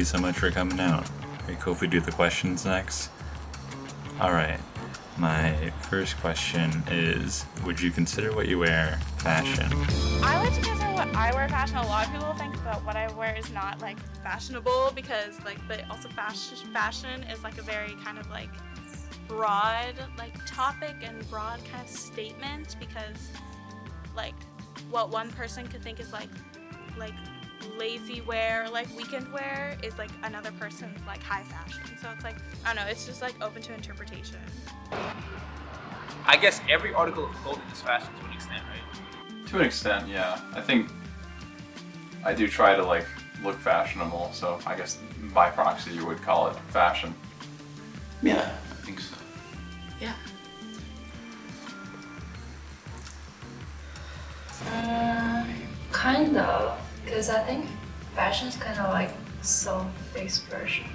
so much for coming out. Are you cool if we do the questions next? Alright, my first question is, would you consider what you wear fashion? I like to consider what I wear fashion. A lot of people think that what I wear is not like fashionable because but also fashion is like a very kind of like broad like topic and broad kind of statement, because like what one person could think is like lazy wear, like weekend wear, is like another person's like high fashion. So it's like, I don't know, it's just like open to interpretation. I guess every article of clothing is fashion to an extent, right? To an extent, yeah. I think I do try to like look fashionable, so I guess by proxy you would call it fashion. Yeah, I think so. Yeah. Kind of, because I think fashion is kind of like self-expression.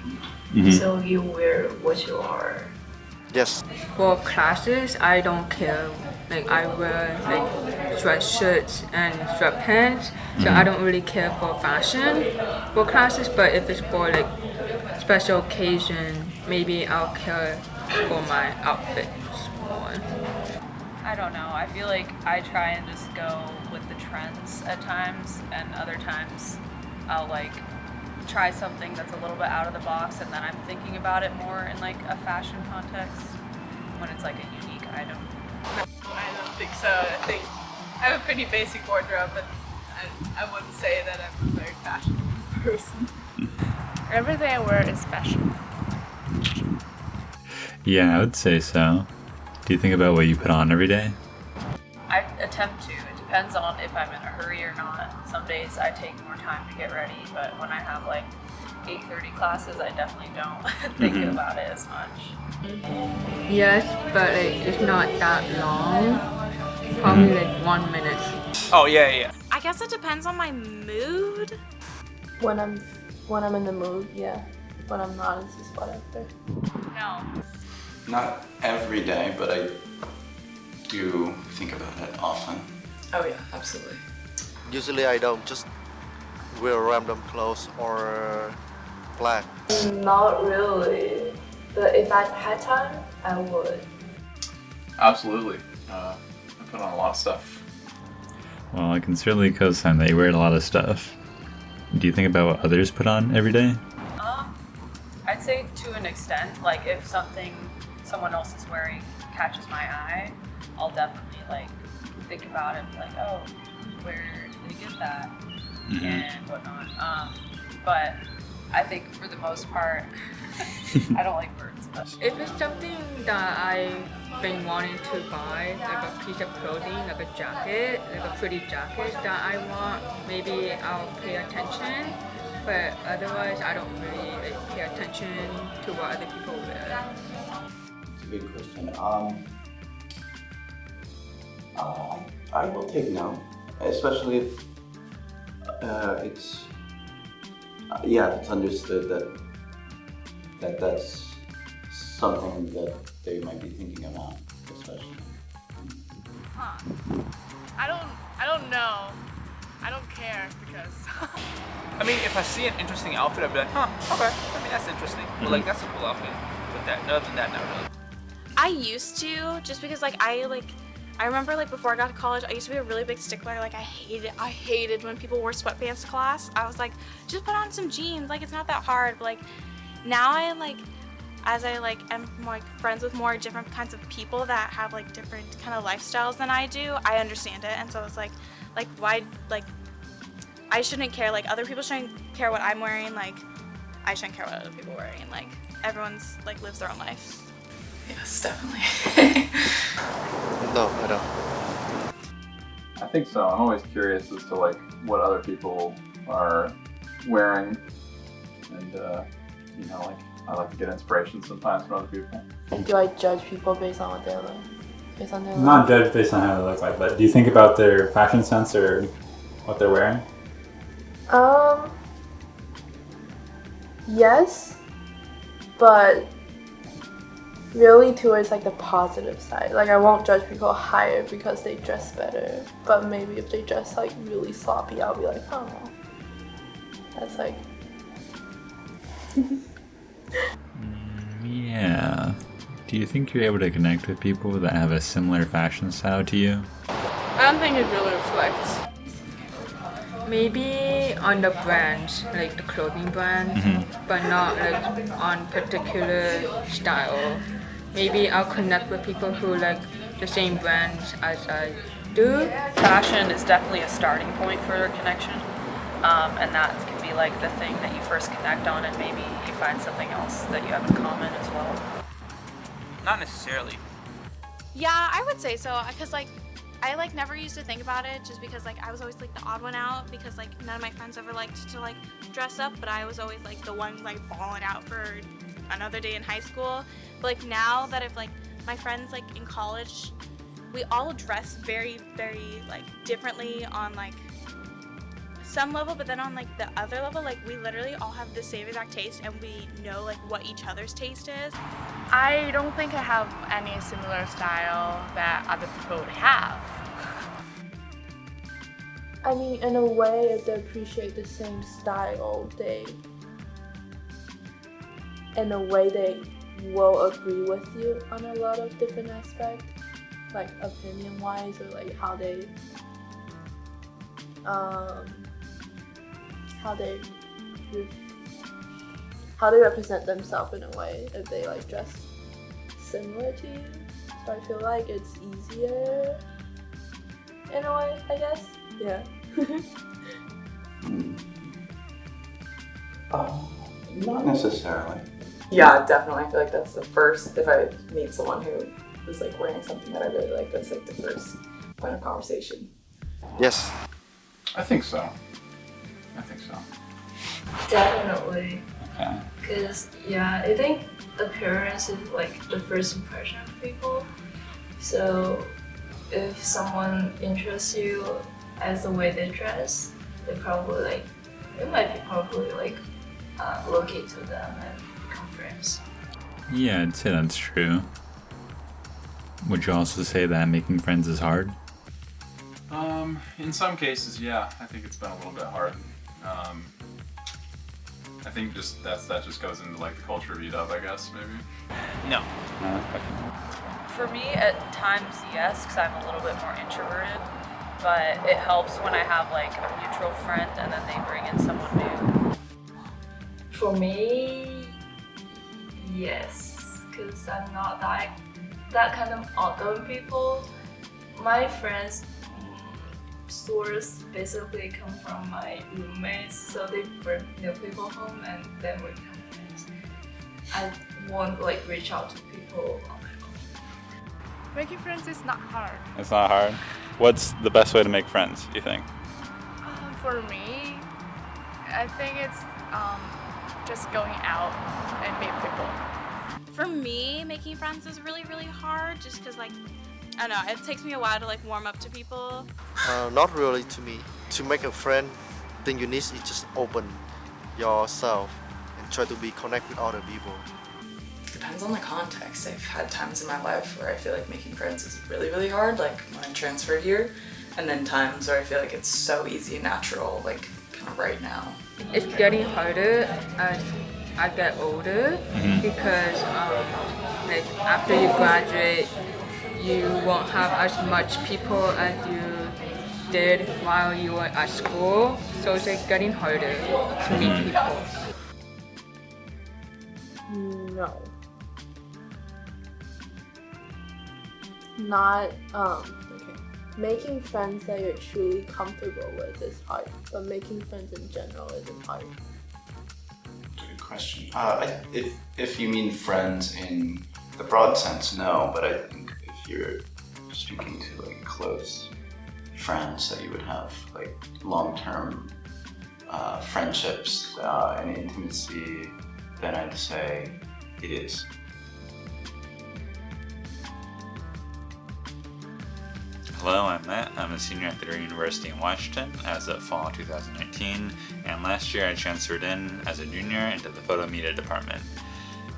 So you wear what you are. Yes. For classes, I don't care. Like I wear like sweatshirts and sweatpants, so I don't really care for fashion for classes. But if it's for like special occasion, maybe I'll care for my outfits more. I don't know. I feel like I try and just go with the trends at times, and other times I'll like try something that's a little bit out of the box, and then I'm thinking about it more in like a fashion context when it's like a unique item. I don't think so. I think I have a pretty basic wardrobe, and I wouldn't say that I'm a very fashionable person. Everything I wear is fashion. Yeah, I would say so. Do you think about what you put on every day? I attempt to. It depends on if I'm in a hurry or not. Some days I take more time to get ready, but when I have like 8:30 classes, I definitely don't think about it as much. Yes, but like, it's not that long. Probably like 1 minute. Oh yeah. I guess it depends on my mood. When I'm in the mood, yeah. When I'm not, it's just whatever. No. Not every day, but I do think about it often. Oh yeah, absolutely. Usually I don't just wear random clothes or black. Not really. But if I had time, I would. Absolutely. I put on a lot of stuff. Well, I can certainly co-sign that you wear a lot of stuff. Do you think about what others put on every day? I'd say to an extent. Like if something someone else is wearing catches my eye, I'll definitely like think about it, like, oh, where did they get that, and whatnot. But I think for the most part, I don't like birds much. If it's something that I've been wanting to buy, like a piece of clothing, like a jacket, like a pretty jacket that I want, maybe I'll pay attention. But otherwise, I don't really like, pay attention to what other people wear. It's a good question. I will take no, especially if it's it's understood that that's something that they might be thinking about, especially. I don't know. I don't care because I mean, if I see an interesting outfit, I'd be like, okay. I mean, that's interesting. But like, that's a cool outfit. But other than that, not really. I used to, just because I remember like before I got to college, I used to be a really big stickler. Like I hated when people wore sweatpants to class. I was like, just put on some jeans. Like it's not that hard. But like now as I am more friends with more different kinds of people that have like different kind of lifestyles than I do, I understand it. And so it's like why, like I shouldn't care. Like other people shouldn't care what I'm wearing. Like I shouldn't care what other people are wearing. Like everyone's like lives their own life. yes, definitely. No, I don't. I think so. I'm always curious as to like what other people are wearing, and like I like to get inspiration sometimes from other people. Do I judge people based on what they look? Based on their look? Not judged based on how they look like, but do you think about their fashion sense or what they're wearing? Yes, but really towards like the positive side. Like I won't judge people higher because they dress better, but maybe if they dress like really sloppy, I'll be like, oh, that's like Yeah. Do you think you're able to connect with people that have a similar fashion style to you? I don't think it really reflects. Maybe on the brand, like the clothing brand, but not like on particular style. Maybe I'll connect with people who like the same brand as I do. Fashion is definitely a starting point for a connection, and that can be like the thing that you first connect on, and maybe you find something else that you have in common as well. Not necessarily. Yeah, I would say so, because like I like never used to think about it, just because like I was always like the odd one out, because like none of my friends ever liked to like dress up, but I was always like the one like balling out for another day in high school. But like now that I've like my friends like in college, we all dress very, very like differently on like some level, but then on like the other level, like we literally all have the same exact taste, and we know like what each other's taste is. I don't think I have any similar style that other people would have. I mean, in a way, if they appreciate the same style, in a way, they will agree with you on a lot of different aspects, like opinion-wise, or like how they represent themselves in a way if they like dress similar to you. So I feel like it's easier in a way, I guess. Yeah. Not necessarily. Yeah, definitely. I feel like that's the first, if I meet someone who is like wearing something that I really like, that's like the first point of conversation. Yes. I think so. Definitely. Okay. Because, yeah, I think appearance is like the first impression of people. So if someone interests you as the way they dress, it might be probably like locate to them and become friends. Yeah, I'd say that's true. Would you also say that making friends is hard? In some cases, yeah. I think it's been a little bit hard. I think that just goes into like the culture of EW, I guess, maybe. No. For me, at times, yes, because I'm a little bit more introverted, but it helps when I have like a mutual friend and then they bring in someone new. For me, yes, because I'm not that kind of outgoing people. My friends' source basically come from my roommates, so they bring new people home and then we become friends. I won't like reach out to people on my own. Making friends is not hard. It's not hard. What's the best way to make friends, you think? For me, I think it's just going out and meet people. For me, making friends is really, really hard, just because like I don't know, it takes me a while to like warm up to people. Not really to me. To make a friend, thing you need is just open yourself and try to be connect with other people. Depends on the context. I've had times in my life where I feel like making friends is really, really hard, like when I transferred here, and then times where I feel like it's so easy and natural, like kind of right now. It's getting harder as I get older because like after you graduate, you won't have as much people as you did while you were at school, so it's like getting harder to meet people. No. Not, okay. Making friends that you're truly comfortable with is hard, but making friends in general isn't hard. Good question. If you mean friends in the broad sense, no, but I think if you're speaking to like close friends that you would have like long-term friendships and intimacy, then I'd say it is. Hello, I'm Matt. I'm a senior at the University in Washington as of fall 2019, and last year I transferred in as a junior into the photo media department.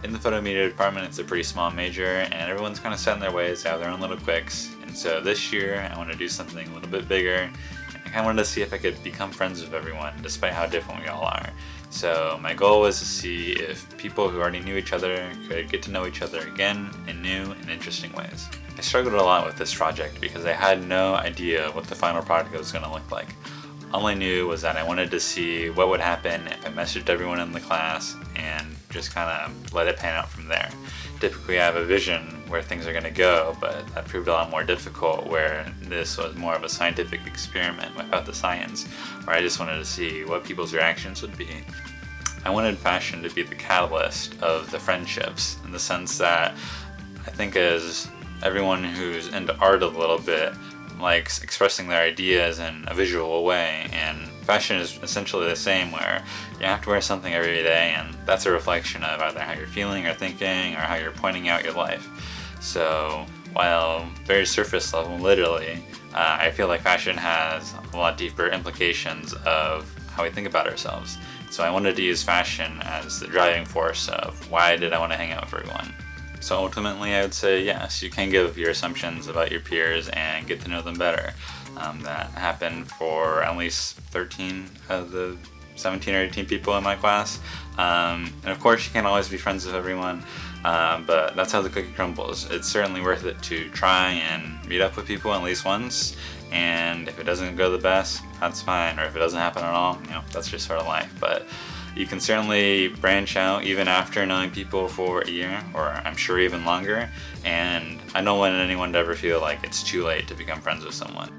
In the photo media department, it's a pretty small major, and everyone's kind of set in their ways, they have their own little quirks, and so this year I want to do something a little bit bigger and I wanted to see if I could become friends with everyone despite how different we all are. So my goal was to see if people who already knew each other could get to know each other again in new and interesting ways. I struggled a lot with this project because I had no idea what the final product was going to look like. All I knew was that I wanted to see what would happen if I messaged everyone in the class and just kind of let it pan out from there. Typically I have a vision where things are going to go, but that proved a lot more difficult where this was more of a scientific experiment without the science, where I just wanted to see what people's reactions would be. I wanted fashion to be the catalyst of the friendships, in the sense that I think as everyone who's into art a little bit likes expressing their ideas in a visual way, and fashion is essentially the same, where you have to wear something every day, and that's a reflection of either how you're feeling or thinking or how you're pointing out your life. So while very surface level, literally, I feel like fashion has a lot deeper implications of how we think about ourselves. So I wanted to use fashion as the driving force of why did I want to hang out with everyone. So ultimately I would say yes, you can give your assumptions about your peers and get to know them better. That happened for at least 13 of the 17 or 18 people in my class. And of course you can't always be friends with everyone, but that's how the cookie crumbles. It's certainly worth it to try and meet up with people at least once, and if it doesn't go the best, that's fine, or if it doesn't happen at all, you know, that's just sort of life. But you can certainly branch out even after knowing people for a year, or I'm sure even longer, and I don't want anyone to ever feel like it's too late to become friends with someone.